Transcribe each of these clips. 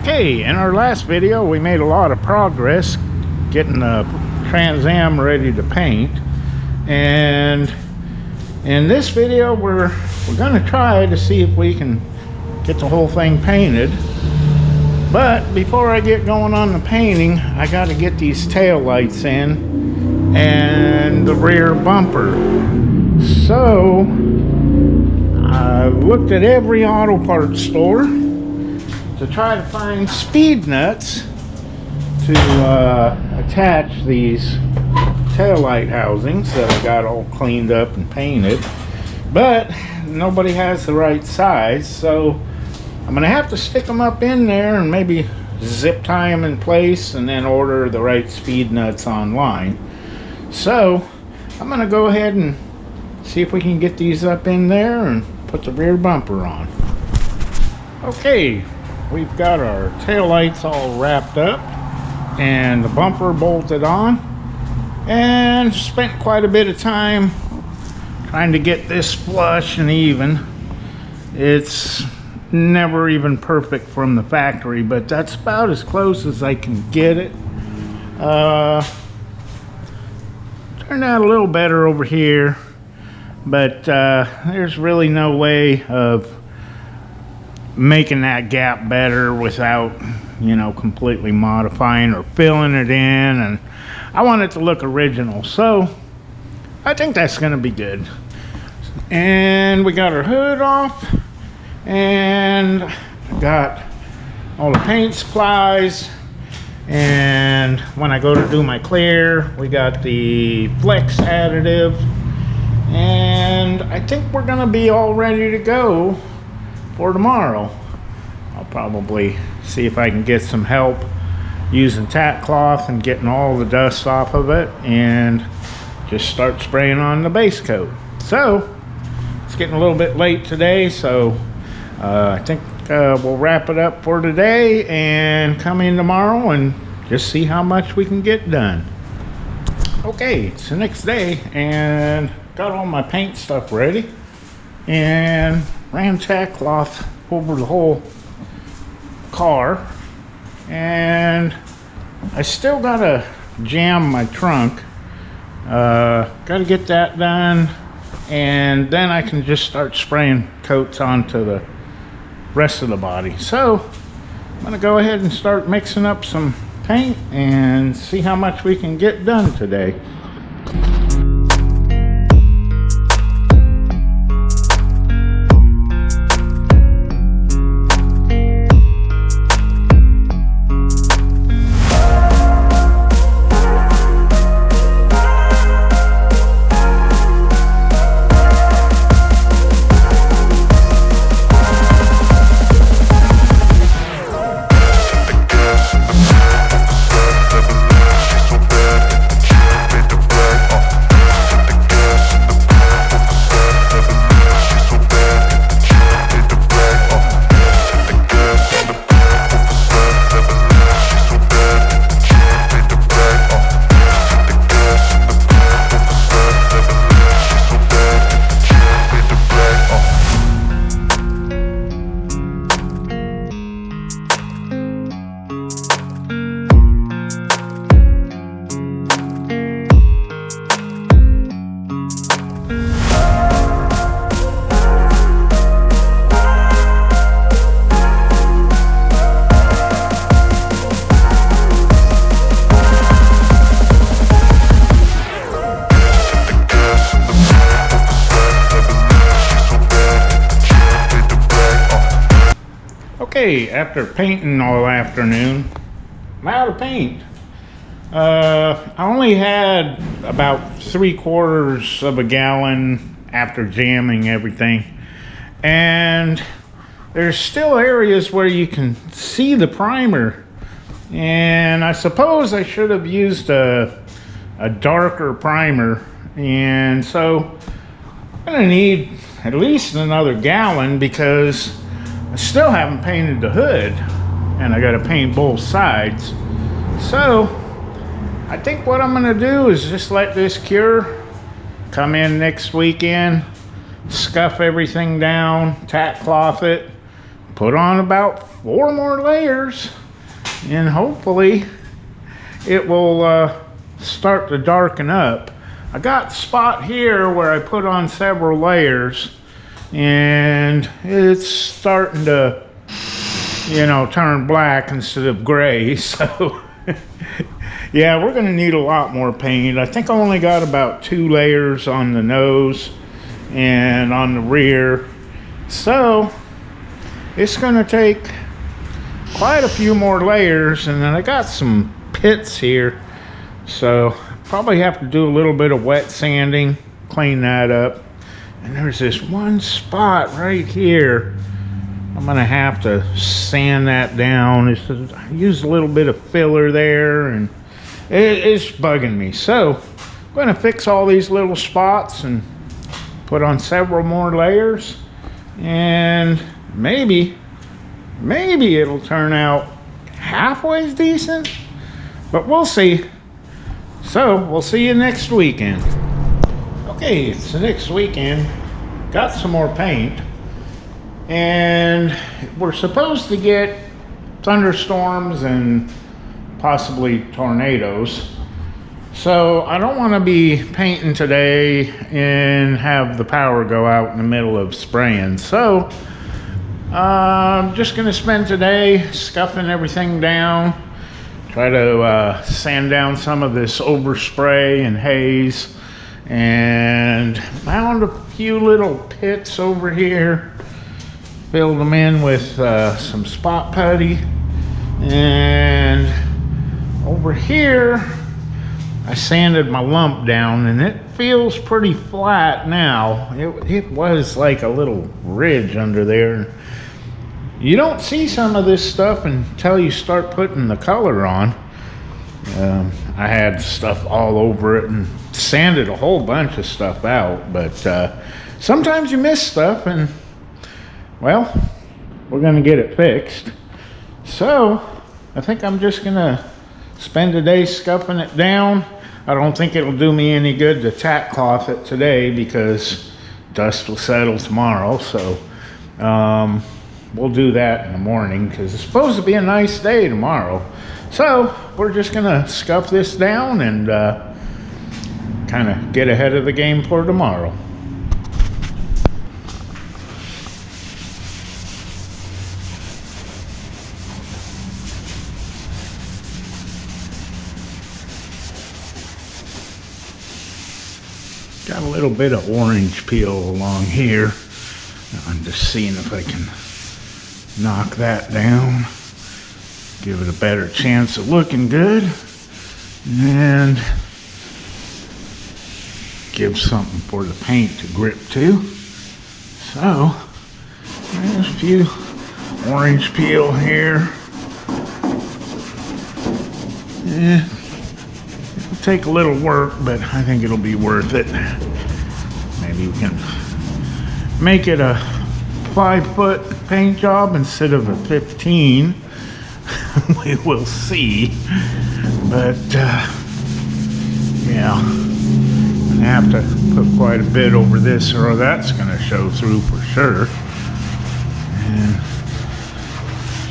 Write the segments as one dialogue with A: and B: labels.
A: Okay, in our last video we made a lot of progress getting the Trans Am ready to paint, and in this video we're going to try to see if we can get the whole thing painted. But before I get going on the painting, I got to get these tail lights in and the rear bumper. So I looked at every auto parts store to try to find speed nuts to attach these tail light housings that I got all cleaned up and painted, but nobody has the right size, so I'm gonna have to stick them up in there and maybe zip tie them in place and then order the right speed nuts online. So I'm gonna go ahead and see if we can get these up in there and put the rear bumper on. Okay, we've got our tail lights all wrapped up and the bumper bolted on, and spent quite a bit of time trying to get this flush and even. It's never even perfect from the factory, but that's about as close as I can get it. Turned out a little better over here, but there's really no way of making that gap better without, you know, completely modifying or filling it in, and I want it to look original, so I think that's gonna be good. And we got our hood off, and got all the paint supplies, and when I go to do my clear, we got the flex additive, and I think we're gonna be all ready to go for tomorrow. I'll probably see if I can get some help using tack cloth and getting all the dust off of it, and just start spraying on the base coat. So it's getting a little bit late today, so I think we'll wrap it up for today and come in tomorrow and just see how much we can get done. Okay, it's the next day and got all my paint stuff ready and ran tack cloth over the whole car, and I still gotta jam my trunk. Gotta get that done, and then I can just start spraying coats onto the rest of the body. So I'm gonna go ahead and start mixing up some paint and see how much we can get done today. Okay, after painting all afternoon, I'm out of paint. I only had about 3/4 of a gallon after jamming everything. And there's still areas where you can see the primer. And I suppose I should have used a darker primer. And so I'm gonna need at least another gallon because I still haven't painted the hood and I gotta paint both sides. So I think what I'm gonna do is just let this cure, come in next weekend, scuff everything down, tack cloth it, put on about 4 more layers, and hopefully it will start to darken up. I got a spot here where I put on several layers and it's starting to, you know, turn black instead of gray. So yeah, we're gonna need a lot more paint. I think I only got about 2 layers on the nose and on the rear. So it's gonna take quite a few more layers, and then I got some pits here. So probably have to do a little bit of wet sanding, clean that up. And there's this one spot right here. I'm gonna have to sand that down. I used a little bit of filler there and it's bugging me. So I'm gonna fix all these little spots and put on several more layers, and maybe it'll turn out halfway decent, but we'll see. So we'll see you next weekend. Okay, it's the next weekend. Got some more paint, and we're supposed to get thunderstorms and possibly tornadoes. So I don't want to be painting today and have the power go out in the middle of spraying. So I'm just going to spend today scuffing everything down, try to sand down some of this overspray and haze, and found a few little pits over here, filled them in with some spot putty. And over here I sanded my lump down and it feels pretty flat now. It was like a little ridge under there. You don't see some of this stuff until you start putting the color on. I had stuff all over it and sanded a whole bunch of stuff out, but sometimes you miss stuff, and well, we're gonna get it fixed. So I think I'm just gonna spend the day scuffing it down. I don't think it'll do me any good to tack cloth it today because dust will settle tomorrow. So we'll do that in the morning because it's supposed to be a nice day tomorrow. So we're just gonna scuff this down and kind of get ahead of the game for tomorrow. Got a little bit of orange peel along here. I'm just seeing if I can knock that down, give it a better chance of looking good, and give something for the paint to grip to. So there's a few orange peel here. Yeah, it'll take a little work, but I think it'll be worth it. Maybe we can make it a 5-foot paint job instead of a 15. We will see. But yeah, I'm gonna have to put quite a bit over this or that's gonna show through for sure. And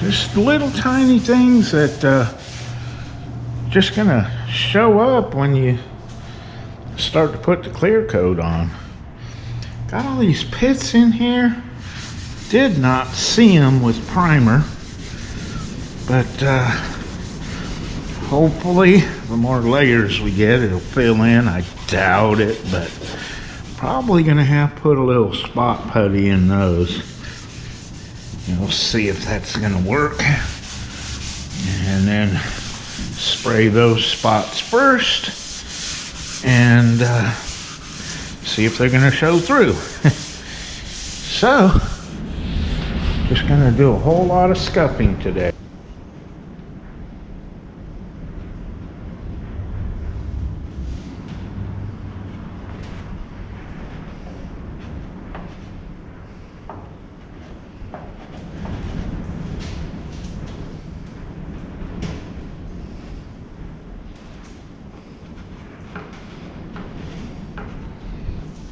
A: just little tiny things that just gonna show up when you start to put the clear coat on. Got all these pits in here. Did not see them with primer, but hopefully the more layers we get, it'll fill in. I doubt it, but probably gonna have to put a little spot putty in those. We'll see if that's gonna work, and then spray those spots first and see if they're gonna show through. So, just gonna do a whole lot of scuffing today.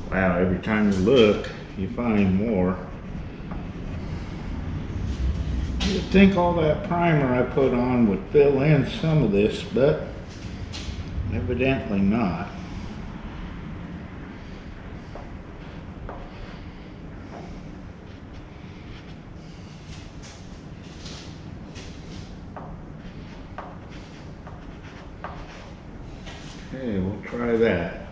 A: Wow, every time you look, you find more. You'd think all that primer I put on would fill in some of this, but evidently not. Okay, we'll try that.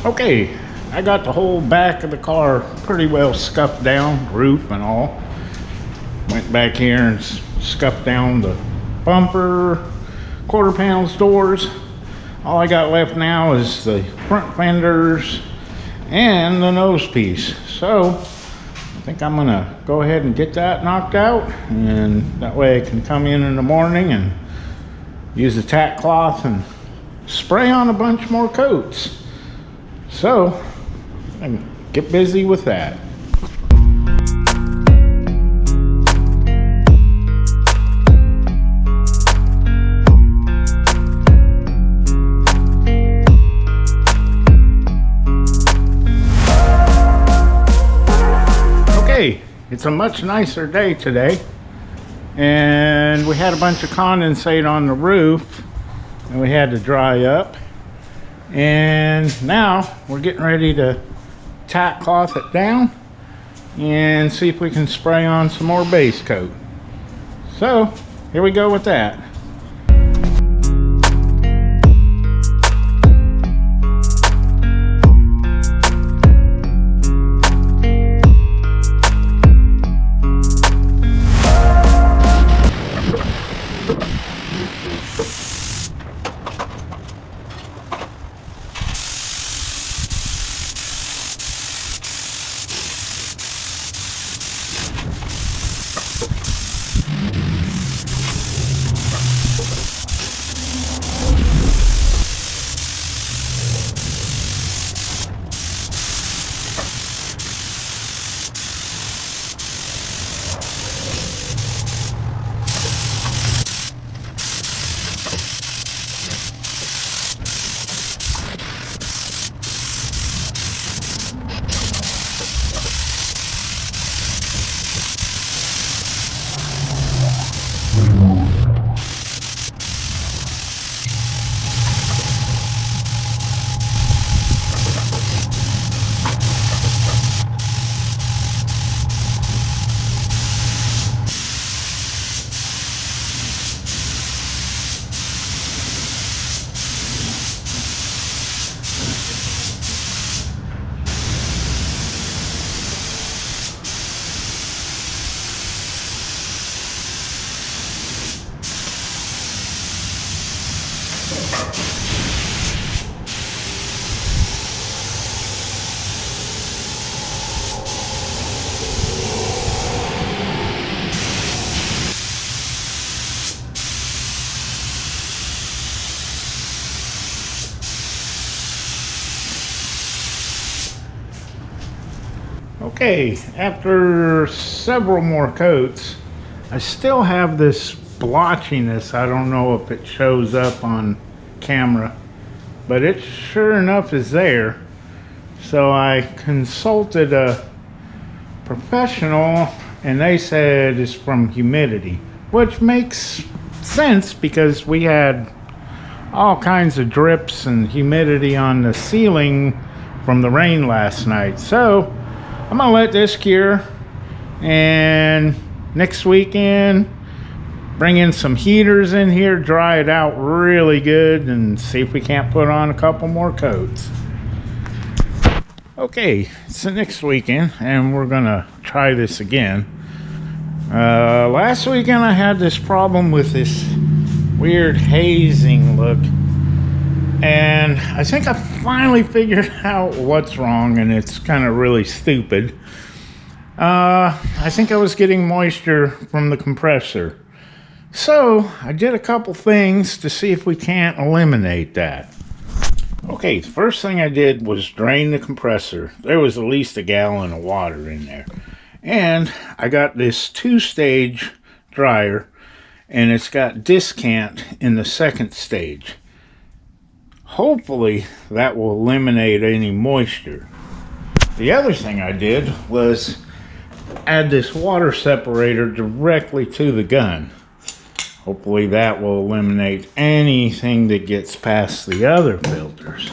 A: Okay, I got the whole back of the car pretty well scuffed down, roof and all. Went back here and scuffed down the bumper, quarter panels, doors. All I got left now is the front fenders and the nose piece. So I think I'm gonna go ahead and get that knocked out, and that way I can come in the morning and use the tack cloth and spray on a bunch more coats. So, I can get busy with that. Okay, it's a much nicer day today, and we had a bunch of condensate on the roof, and we had to dry up. And now we're getting ready to tack cloth it down and see if we can spray on some more base coat. So here we go with that. Okay, after several more coats, I still have this splotchiness. I don't know if it shows up on camera, but it sure enough is there. So I consulted a professional and they said it's from humidity, which makes sense because we had all kinds of drips and humidity on the ceiling from the rain last night. So I'm gonna let this cure, and next weekend bring in some heaters in here, dry it out really good, and see if we can't put on a couple more coats. Okay, it's the next weekend and we're gonna try this again. Last weekend I had this problem with this weird hazing look, and I think I finally figured out what's wrong, and it's kind of really stupid. I think I was getting moisture from the compressor. So I did a couple things to see if we can't eliminate that. Okay, the first thing I did was drain the compressor. There was at least a gallon of water in there. And I got this 2-stage dryer, and it's got discant in the second stage. Hopefully that will eliminate any moisture. The other thing I did was add this water separator directly to the gun. Hopefully that will eliminate anything that gets past the other filters.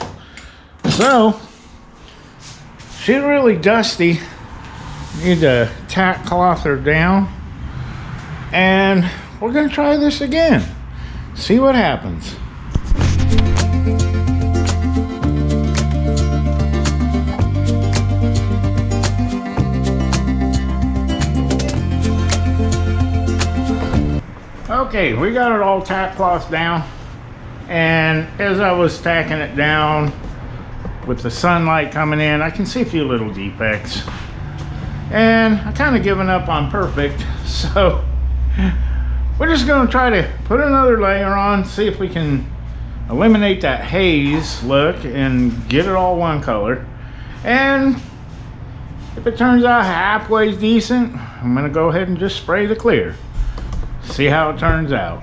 A: So, she's really dusty. Need to tack cloth her down. And we're going to try this again. See what happens. Okay, we got it all tack cloth down, and as I was tacking it down with the sunlight coming in, I can see a few little defects, and I kind of given up on perfect, so we're just going to try to put another layer on, see if we can eliminate that haze look and get it all one color. And if it turns out halfway decent, I'm going to go ahead and just spray the clear. See how it turns out.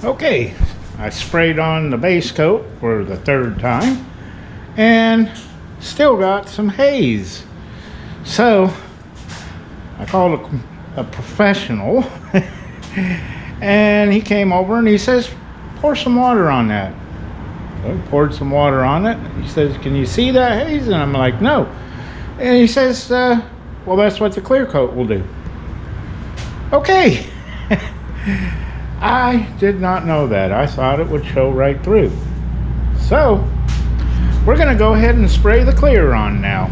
A: Okay, I sprayed on the base coat for the 3rd time and still got some haze. So I called a professional and he came over and he says, pour some water on that. So I poured some water on it. He says, can you see that haze? And I'm like, no. And he says, well, that's what the clear coat will do. Okay. I did not know that. I thought it would show right through. So, we're going to go ahead and spray the clear on now.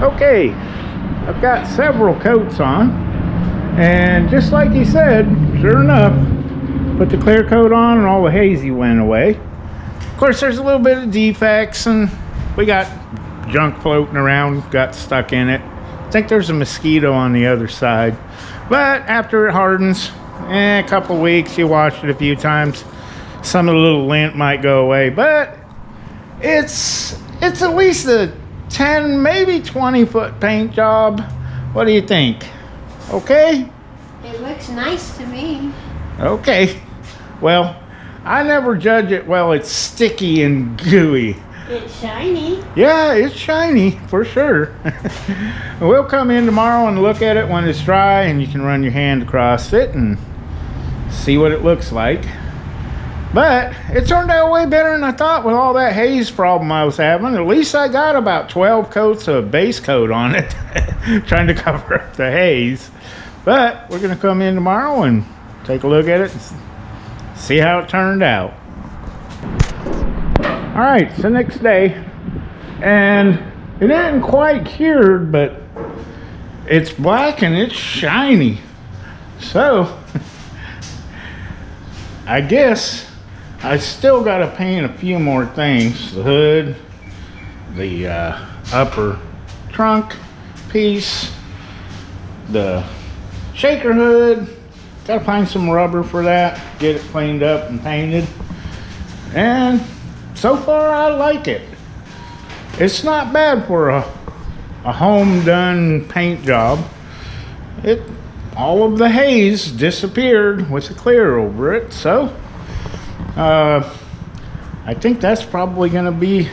A: Okay, I've got several coats on, and just like he said, sure enough, put the clear coat on and all the hazy went away. Of course, there's a little bit of defects, and we got junk floating around, got stuck in it. I think there's a mosquito on the other side, but after it hardens, a couple weeks, you wash it a few times, some of the little lint might go away, but it's at least a 10, maybe 20 foot paint job. What do you think? Okay?
B: It looks nice to me.
A: Okay. Well, I never judge it while it's sticky and gooey.
B: It's shiny.
A: Yeah, it's shiny for sure. We'll come in tomorrow and look at it when it's dry, and you can run your hand across it and see what it looks like. But it turned out way better than I thought with all that haze problem I was having. At least I got about 12 coats of base coat on it, trying to cover up the haze. But we're gonna come in tomorrow and take a look at it and see how it turned out. All right, it's the next day, and it isn't quite cured, but it's black and it's shiny. So I guess I still got to paint a few more things. The hood, the upper trunk piece, the shaker hood. Got to find some rubber for that, get it cleaned up and painted. And so far I like it. It's not bad for a home done paint job. All of the haze disappeared with the clear over it, so I think that's probably going to be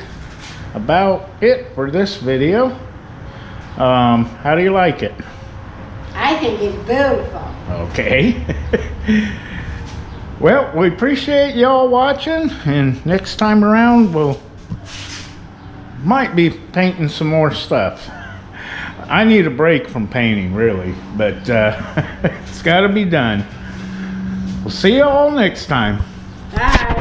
A: about it for this video. How do you like it?
B: I think it's beautiful.
A: Okay. Well, we appreciate y'all watching, and next time around we'll might be painting some more stuff. I need a break from painting, really, but it's got to be done. We'll see you all next time.
B: Bye.